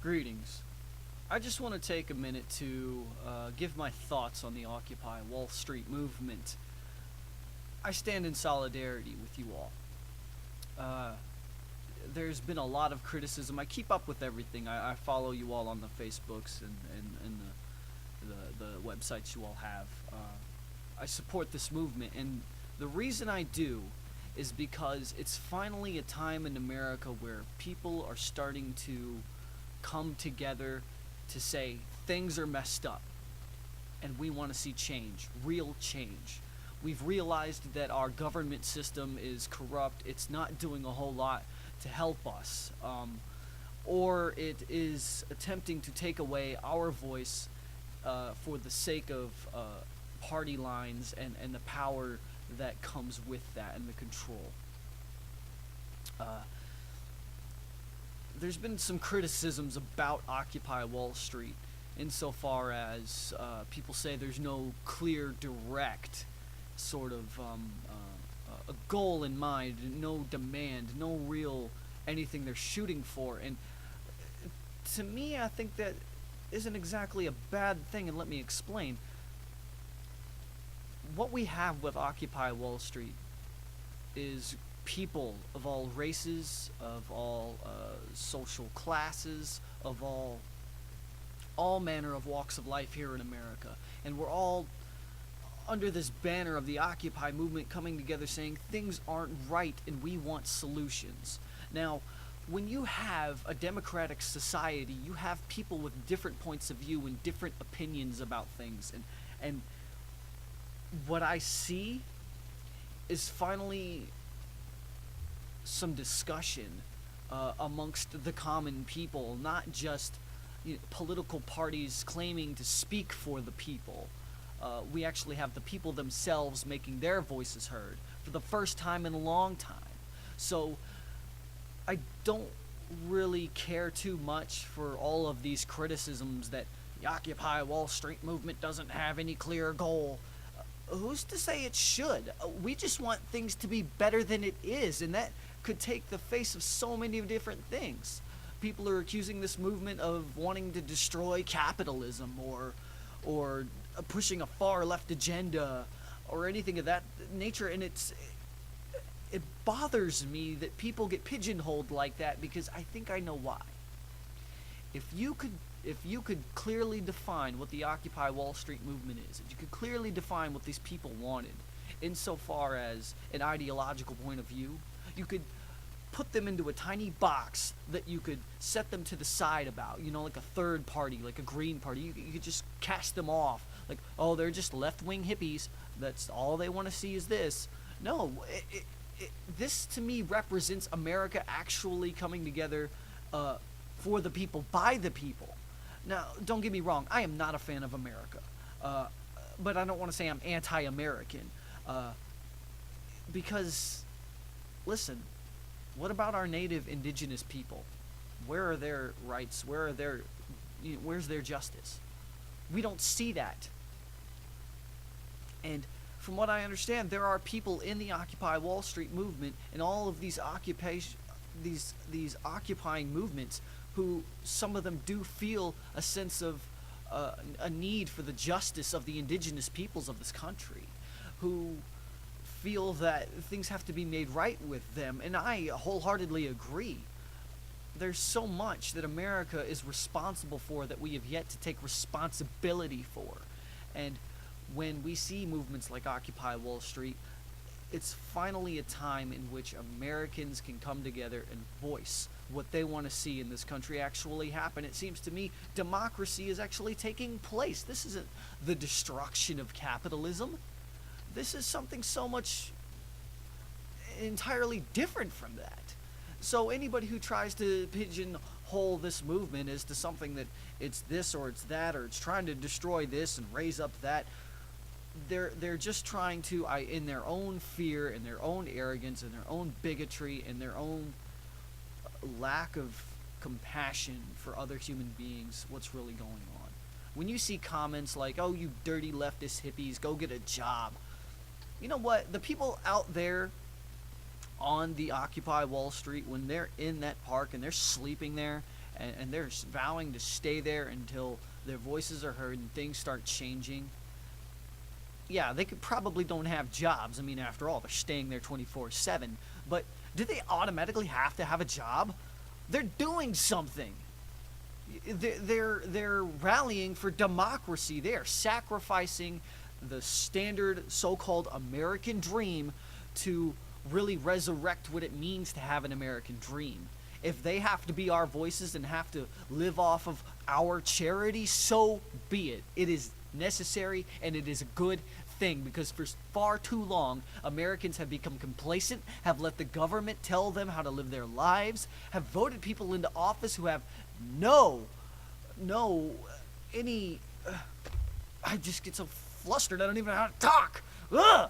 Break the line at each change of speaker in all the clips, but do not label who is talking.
Greetings. I just want to take a minute to give my thoughts on the Occupy Wall Street movement. I stand in solidarity with you all. Uh, there's been a lot of criticism. I keep up with everything. I follow you all on the Facebooks and the websites you all have. I support this movement, and the reason I do is because it's finally a time in America where people are starting to come together to say things are messed up and we want to see change, real change. We've realized that our government system is corrupt. It's not doing a whole lot to help us, or it is attempting to take away our voice for the sake of party lines and the power that comes with that and the control. There's been some criticisms about Occupy Wall Street insofar as people say there's no clear, direct sort of a goal in mind, no demand, no real anything they're shooting for. And to me, I think that isn't exactly a bad thing, and let me explain. What we have with Occupy Wall Street is people of all races, of all social classes, of all manner of walks of life here in America, and we're all under this banner of the Occupy movement coming together saying things aren't right and we want solutions. Now, when you have a democratic society, you have people with different points of view and different opinions about things, and what I see is finally some discussion amongst the common people, not just political parties claiming to speak for the people. We actually have the people themselves making their voices heard for the first time in a long time. So I don't really care too much for all of these criticisms that the Occupy Wall Street movement doesn't have any clear goal. Who's to say it should? We just want things to be better than it is, and that could take the face of so many different things. People are accusing this movement of wanting to destroy capitalism or pushing a far left agenda or anything of that nature, and it bothers me that people get pigeonholed like that, because I think I know why. If you could clearly define what the Occupy Wall Street movement is, if you could clearly define what these people wanted insofar as an ideological point of view, you could put them into a tiny box that you could set them to the side about, like a third party, like a Green Party. You could just cast them off, like, oh, they're just left-wing hippies, that's all they want to see is this. No, this to me represents America actually coming together for the people, by the people. Now, don't get me wrong, I am not a fan of America, but I don't want to say I'm anti-American, because, listen, what about our native indigenous people? Where are their rights? Where's their justice? We don't see that. And from what I understand, there are people in the Occupy Wall Street movement and all of these these occupying movements who, some of them do feel a sense of a need for the justice of the indigenous peoples of this country, who feel that things have to be made right with them, and I wholeheartedly agree. There's so much that America is responsible for that we have yet to take responsibility for, and when we see movements like Occupy Wall Street, it's finally a time in which Americans can come together and voice what they want to see in this country actually happen. It seems to me democracy is actually taking place. This isn't the destruction of capitalism. This is something so much entirely different from that. So anybody who tries to pigeonhole this movement as to something that it's this or it's that, or it's trying to destroy this and raise up that, they're just trying to, in their own fear and their own arrogance and their own bigotry and their own lack of compassion for other human beings, what's really going on. When you see comments like, oh, you dirty leftist hippies, go get a job. You know what? The people out there on the Occupy Wall Street, when they're in that park and they're sleeping there and they're vowing to stay there until their voices are heard and things start changing. Yeah, they could probably don't have jobs. I mean, after all, they're staying there 24/7. But do they automatically have to have a job? They're doing something. They're rallying for democracy. They are sacrificing the standard so-called American dream to really resurrect what it means to have an American dream. If they have to be our voices and have to live off of our charity, so be it. It is necessary and it is a good thing, because for far too long Americans have become complacent, have let the government tell them how to live their lives, have voted people into office who have no any I just get so flustered I don't even know how to talk. Ugh!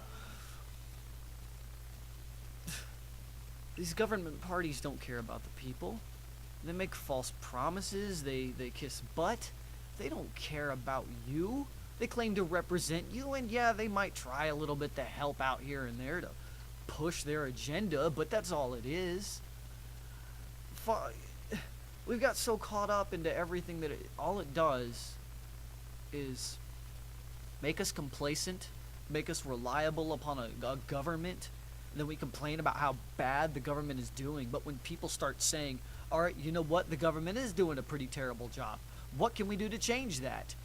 These government parties don't care about the people. They make false promises, they kiss butt. They don't care about you. They claim to represent you, and yeah, they might try a little bit to help out here and there to push their agenda, but that's all it is. We've got so caught up into everything that all it does is make us complacent, make us reliable upon a government, and then we complain about how bad the government is doing. But when people start saying, all right, you know what, the government is doing a pretty terrible job, what can we do to change that?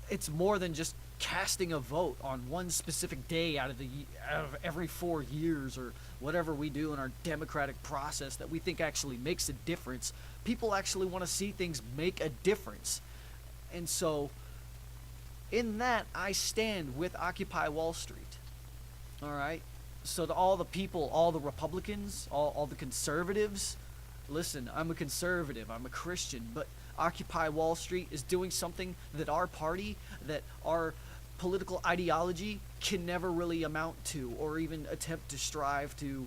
It's more than just casting a vote on one specific day out of every 4 years or whatever we do in our democratic process that we think actually makes a difference. People actually want to see things make a difference. And so in that, I stand with Occupy Wall Street. All right? So to all the people, all the Republicans, all the conservatives, listen, I'm a conservative, I'm a Christian, but Occupy Wall Street is doing something that our party, that our political ideology can never really amount to or even attempt to strive to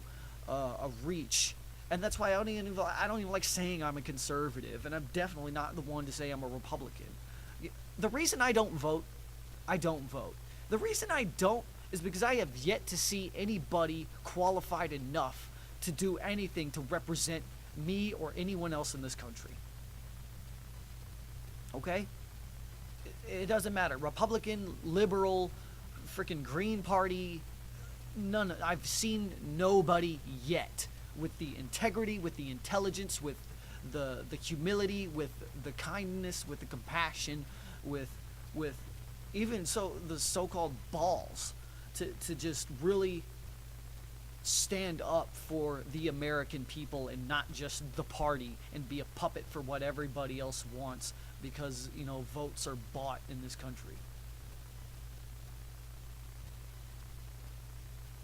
reach. And that's why I don't even like saying I'm a conservative, and I'm definitely not the one to say I'm a Republican. The reason I don't vote, The reason I don't is because I have yet to see anybody qualified enough to do anything to represent me or anyone else in this country. Okay? It doesn't matter. Republican, liberal, freaking Green Party, none. I've seen nobody yet with the integrity, with the intelligence, with the humility, with the kindness, with the compassion, with even so the so-called balls to just really stand up for the American people and not just the party and be a puppet for what everybody else wants, because, you know, votes are bought in this country.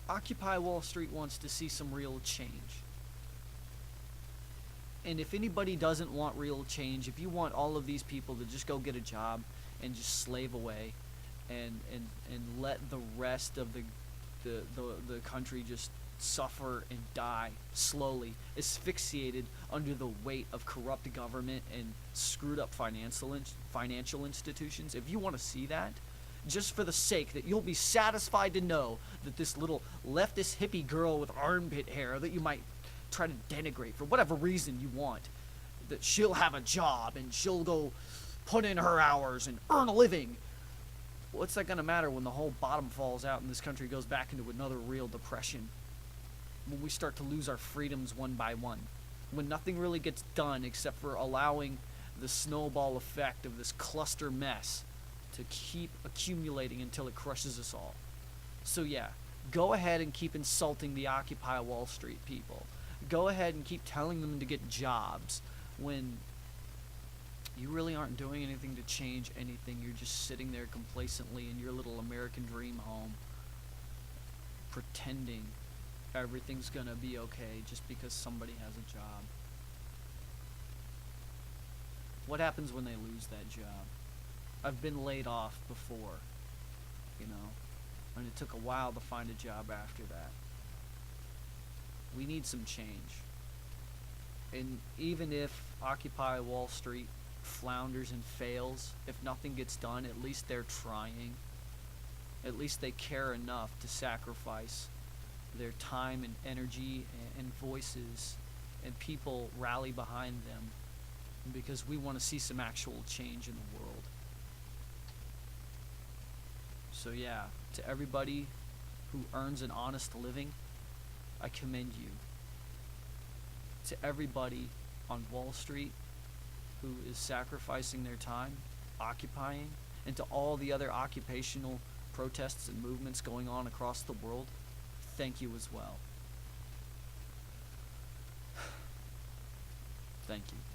Occupy Wall Street wants to see some real change. And if anybody doesn't want real change, if you want all of these people to just go get a job and just slave away and let the rest of the country just suffer and die slowly, asphyxiated under the weight of corrupt government and screwed up financial institutions, if you want to see that, just for the sake that you'll be satisfied to know that this little leftist hippie girl with armpit hair that you might try to denigrate for whatever reason you want, that she'll have a job and she'll go put in her hours and earn a living. What's that going to matter when the whole bottom falls out and this country goes back into another real depression? When we start to lose our freedoms one by one. When nothing really gets done except for allowing the snowball effect of this cluster mess to keep accumulating until it crushes us all. So yeah, go ahead and keep insulting the Occupy Wall Street people. Go ahead and keep telling them to get jobs when you really aren't doing anything to change anything. You're just sitting there complacently in your little American dream home, pretending everything's gonna be okay just because somebody has a job. What happens when they lose that job? I've been laid off before, you know, and it took a while to find a job after that. We need some change. And even if Occupy Wall Street flounders and fails, if nothing gets done, at least they're trying. At least they care enough to sacrifice their time and energy and voices, and people rally behind them because we want to see some actual change in the world. So yeah, to everybody who earns an honest living, I commend you. To everybody on Wall Street who is sacrificing their time, occupying, and to all the other occupational protests and movements going on across the world, thank you as well. Thank you.